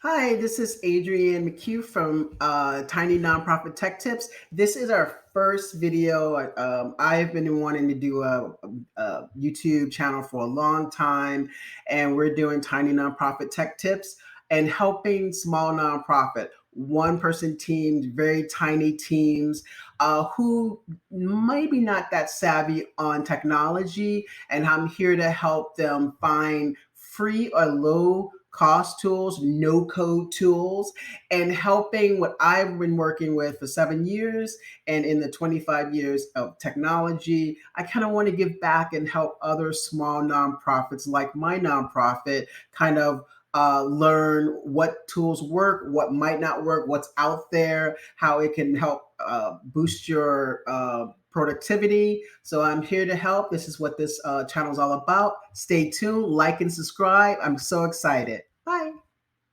Hi, this is Adrienne McHugh from Tiny Nonprofit Tech Tips. This is our first video. I've been wanting to do a YouTube channel for a long time, and we're doing Tiny Nonprofit Tech Tips and helping small nonprofit, one-person teams, very tiny teams who maybe not that savvy on technology, and I'm here to help them find free or low cost tools, no code tools, and helping what I've been working with for 7 years and in the 25 years of technology. I kind of want to give back and help other small nonprofits like my nonprofit kind of learn what tools work, what might not work, what's out there, how it can help boost your productivity. So I'm here to help. This is what this channel is all about. Stay tuned, like and subscribe. I'm so excited. Bye.